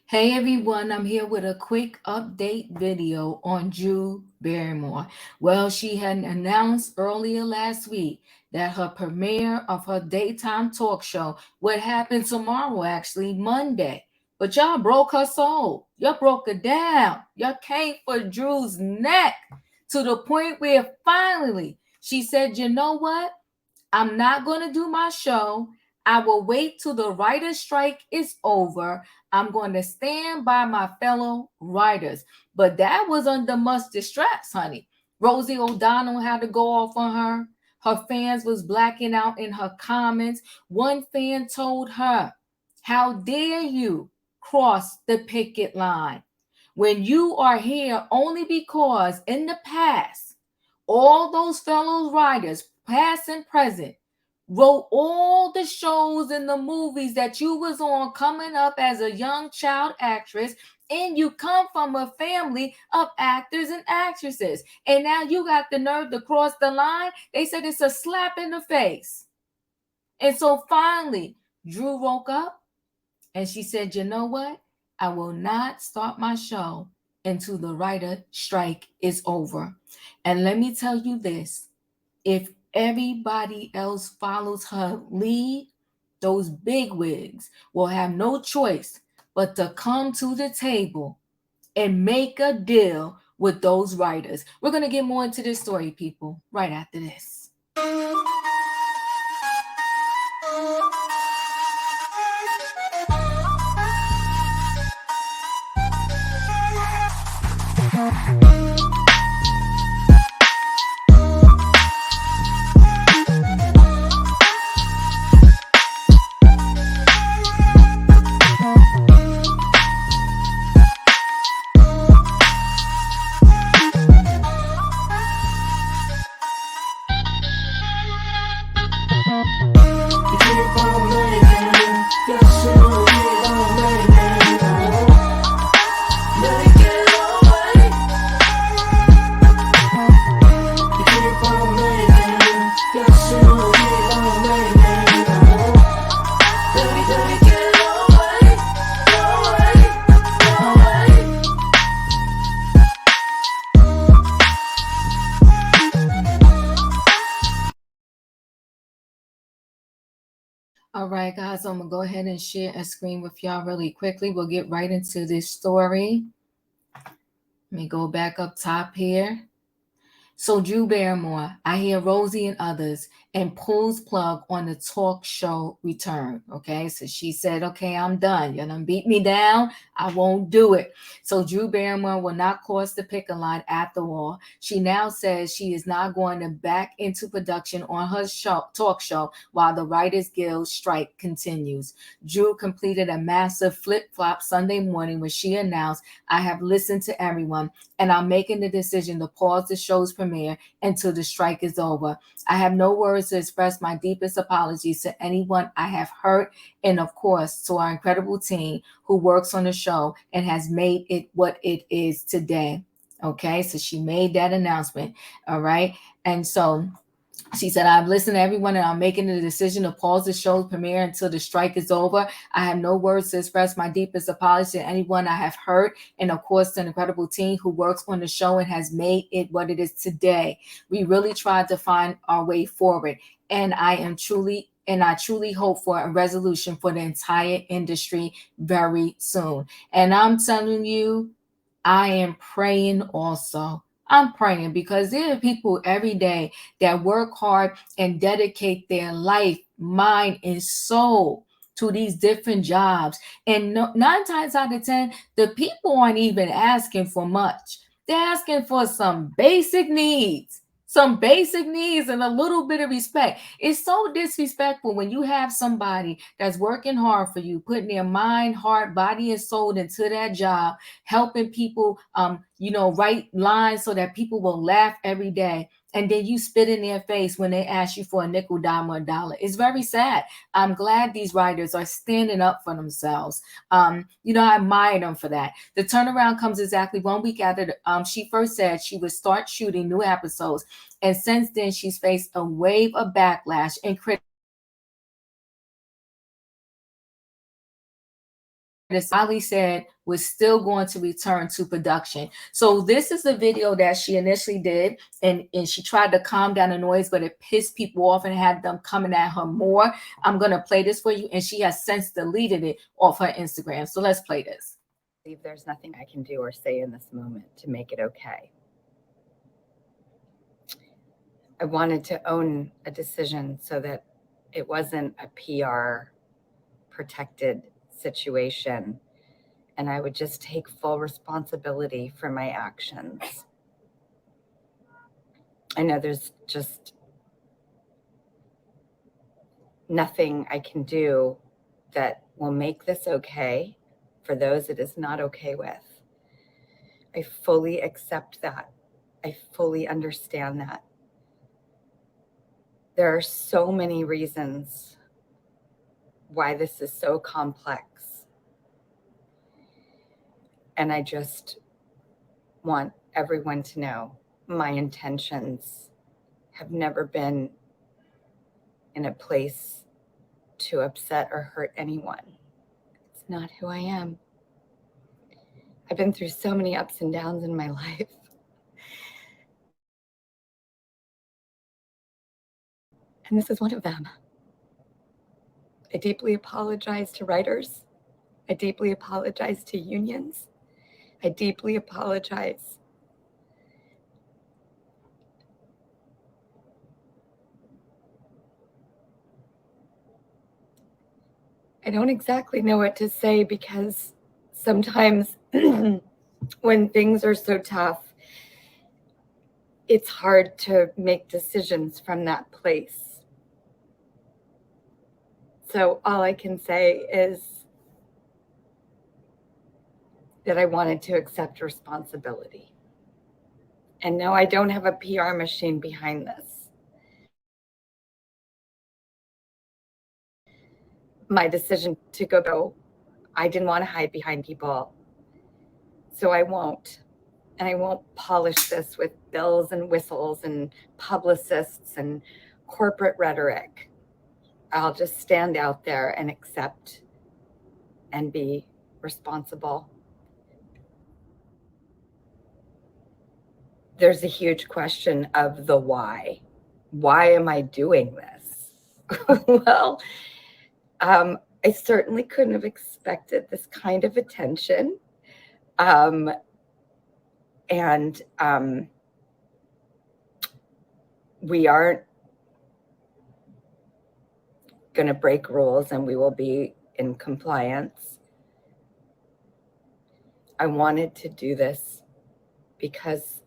Hey everyone, I'm here with a quick update video on Drew Barrymore. Well, she had announced earlier last week that her premiere of her daytime talk show would happen tomorrow, actually Monday. But y'all broke her soul. Y'all broke her down. Y'all came for Drew's neck to the point where finally she said, you know what? I'm not going to do my show. I will wait till the writer's strike is over. I'm going to stand by my fellow writers. But that was under much distress, honey. Rosie O'Donnell had to go off on her. Her fans was blacking out in her comments. One fan told her, how dare you cross the picket line when you are here only because in the past all those fellow writers, past and present, wrote all the shows and the movies that you was on coming up as a young child actress, and you come from a family of actors and actresses, and now you got the nerve to cross the line. They said it's a slap in the face. And so finally Drew woke up and she said, you know what? I will not start my show until the writer strike is over. And let me tell you this, if everybody else follows her lead, those bigwigs will have no choice but to come to the table and make a deal with those writers. We're going to get more into this story, people, right after this. All right, guys, I'm going to go ahead and share a screen with y'all really quickly. We'll get right into this story. Let me go back up top here. So Drew Barrymore, I hear Rosie and others, and pulls plug on the talk show return. Okay, so she said, okay, I'm done. You done beat me down. I won't do it. So Drew Barrymore will not cross the picket line after all. She now says she is not going to back into production on her talk show while the Writers Guild strike continues. Drew completed a massive flip-flop Sunday morning when she announced, I have listened to everyone and I'm making the decision to pause the show's premiere until the strike is over. I have no words to express my deepest apologies to anyone I have hurt, and of course to our incredible team who works on the show and has made it what it is today. Okay, so she made that announcement. All right, and so she said, I've listened to everyone and I'm making the decision to pause the show's premiere until the strike is over. I have no words to express my deepest apology to anyone I have hurt, and of course, the incredible team who works on the show and has made it what it is today. We really tried to find our way forward, and I truly hope for a resolution for the entire industry very soon. And I'm telling you, I am praying also. I'm praying because there are people every day that work hard and dedicate their life, mind, and soul to these different jobs. And 9 times out of 10, the people aren't even asking for much. They're asking for some basic needs and a little bit of respect. It's so disrespectful when you have somebody that's working hard for you, putting their mind, heart, body, and soul into that job, helping people, write lines so that people will laugh every day. And then you spit in their face when they ask you for a nickel, dime, or a dollar. It's very sad. I'm glad these writers are standing up for themselves. I admire them for that. The turnaround comes exactly 1 week after she first said she would start shooting new episodes. And since then, she's faced a wave of backlash and criticism Ali said was still going to return to production. So this is the video that she initially did, and she tried to calm down the noise, but it pissed people off and had them coming at her more. I'm going to play this for you, and she has since deleted it off her Instagram. So let's play this. There's nothing I can do or say in this moment to make it okay. I wanted to own a decision so that it wasn't a PR protected situation, and I would just take full responsibility for my actions. I know there's just nothing I can do that will make this okay for those it is not okay with. I fully accept that. I fully understand that. There are so many reasons why this is so complex. And I just want everyone to know my intentions have never been in a place to upset or hurt anyone. It's not who I am. I've been through so many ups and downs in my life. And this is one of them. I deeply apologize to writers. I deeply apologize to unions. I deeply apologize. I don't exactly know what to say because sometimes when things are so tough, it's hard to make decisions from that place. So all I can say is that I wanted to accept responsibility. And no, I don't have a PR machine behind this. My decision to go, I didn't want to hide behind people. So I won't. And I won't polish this with bells and whistles and publicists and corporate rhetoric. I'll just stand out there and accept and be responsible. There's a huge question of the why. Why am I doing this? Well, I certainly couldn't have expected this kind of attention. We aren't going to break rules, and we will be in compliance. I wanted to do this because,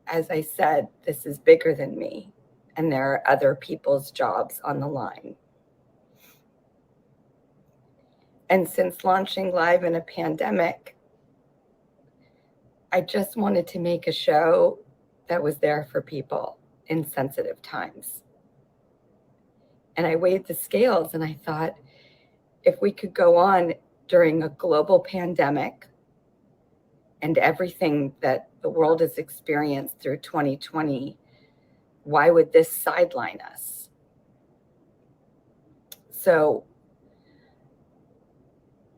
as I said, this is bigger than me, and there are other people's jobs on the line. And since launching live in a pandemic, I just wanted to make a show that was there for people in sensitive times. And I weighed the scales and I thought, if we could go on during a global pandemic and everything that the world has experienced through 2020, why would this sideline us? So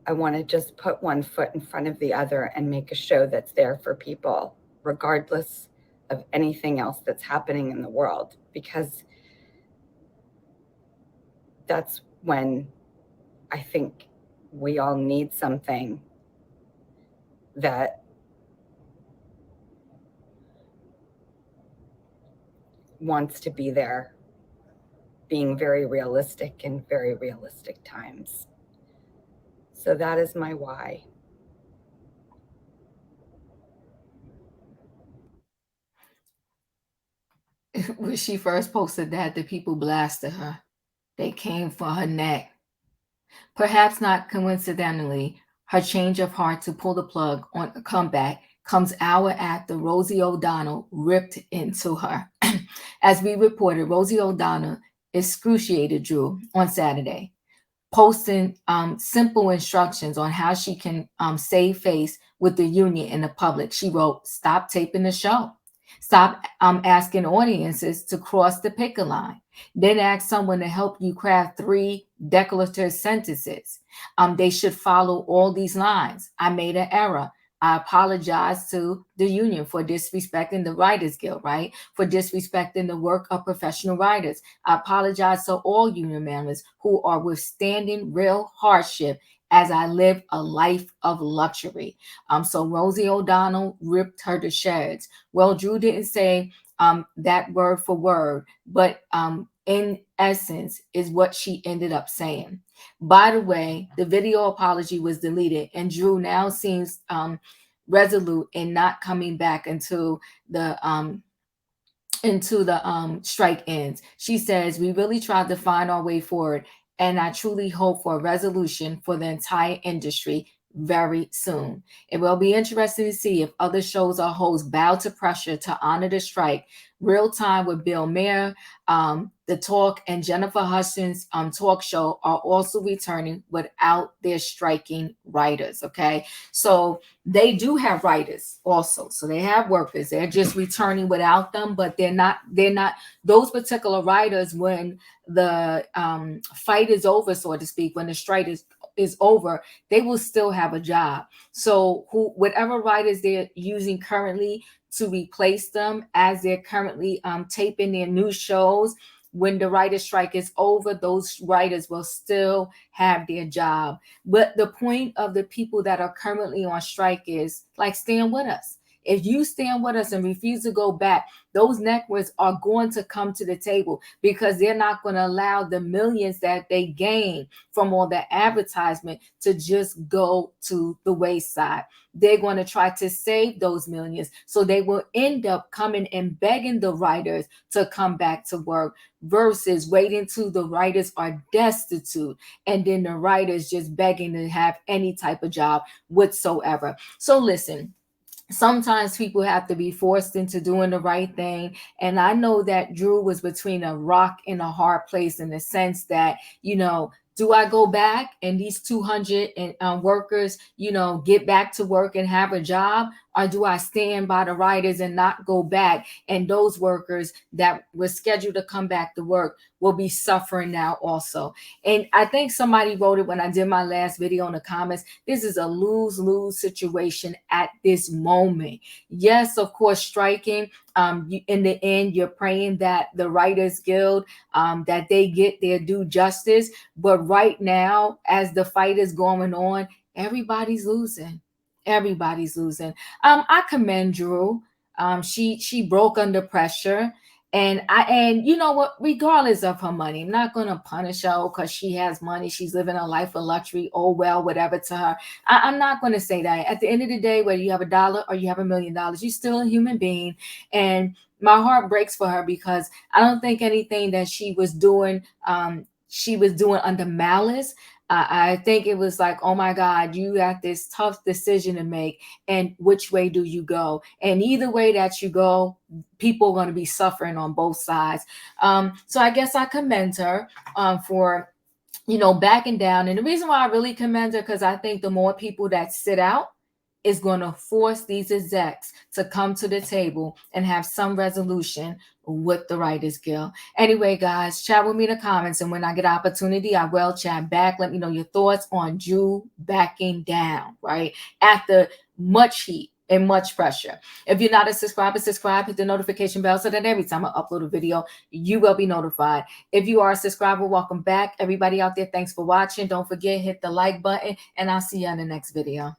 I want to just put one foot in front of the other and make a show that's there for people, regardless of anything else that's happening in the world, because that's when I think we all need something that wants to be there, being very realistic in very realistic times. So that is my why. When she first posted that, the people blasted her. They came for her neck. Perhaps not coincidentally, her change of heart to pull the plug on a comeback comes hour after Rosie O'Donnell ripped into her. As we reported, Rosie O'Donnell excruciated Drew on Saturday, posting simple instructions on how she can save face with the union in the public. She wrote, "Stop taping the show." Stop asking audiences to cross the picket line. Then ask someone to help you craft 3 declarative sentences. They should follow all these lines. I made an error. I apologize to the union for disrespecting the Writers Guild, right? For disrespecting the work of professional writers. I apologize to all union members who are withstanding real hardship as I live a life of luxury. So Rosie O'Donnell ripped her to shreds. Well, Drew didn't say that word for word, but in essence is what she ended up saying. By the way, the video apology was deleted, and Drew now seems resolute in not coming back into the strike ends. She says, we really tried to find our way forward, and I truly hope for a resolution for the entire industry very soon. It will be interesting to see if other shows or hosts bow to pressure to honor the strike. Real Time with Bill Maher, The Talk, and Jennifer Hudson's talk show are also returning without their striking writers. Okay, so they do have writers also, so they have workers. They're just returning without them, but they're not those particular writers. When the fight is over, so to speak, when the strike is over, they will still have a job. So whatever writers they're using currently to replace them as they're currently taping their new shows, when the writer strike is over, those writers will still have their job. But the point of the people that are currently on strike is like, stand with us. If you stand with us and refuse to go back, those networks are going to come to the table, because they're not going to allow the millions that they gain from all the advertisement to just go to the wayside. They're going to try to save those millions. So they will end up coming and begging the writers to come back to work, versus waiting till the writers are destitute and then the writers just begging to have any type of job whatsoever. So listen, sometimes people have to be forced into doing the right thing. And I know that Drew was between a rock and a hard place, in the sense that, do I go back and these 200 workers, get back to work and have a job? Or do I stand by the writers and not go back? And those workers that were scheduled to come back to work will be suffering now also. And I think somebody wrote it when I did my last video in the comments. This is a lose-lose situation at this moment. Yes, of course, striking. In the end, you're praying that the Writers Guild, that they get their due justice. But right now, as the fight is going on, everybody's losing. Everybody's losing. I commend Drew. She broke under pressure. And you know what, regardless of her money, I'm not gonna punish her because she has money, she's living a life of luxury, oh well, whatever to her. I'm not gonna say that. At the end of the day, whether you have $1 or you have $1 million, you're still a human being. And my heart breaks for her, because I don't think anything that she was doing under malice. I think it was like, oh my God, you got this tough decision to make, and which way do you go? And either way that you go, people are going to be suffering on both sides. So I guess I commend her for backing down. And the reason why I really commend her, because I think the more people that sit out is going to force these execs to come to the table and have some resolution with the Writers Guild. Anyway, guys, chat with me in the comments, and when I get opportunity, I will chat back. Let me know your thoughts on Drew backing down, right? After much heat and much pressure. If you're not a subscriber, subscribe, hit the notification bell so that every time I upload a video, you will be notified. If you are a subscriber, welcome back. Everybody out there, thanks for watching. Don't forget, hit the like button, and I'll see you in the next video.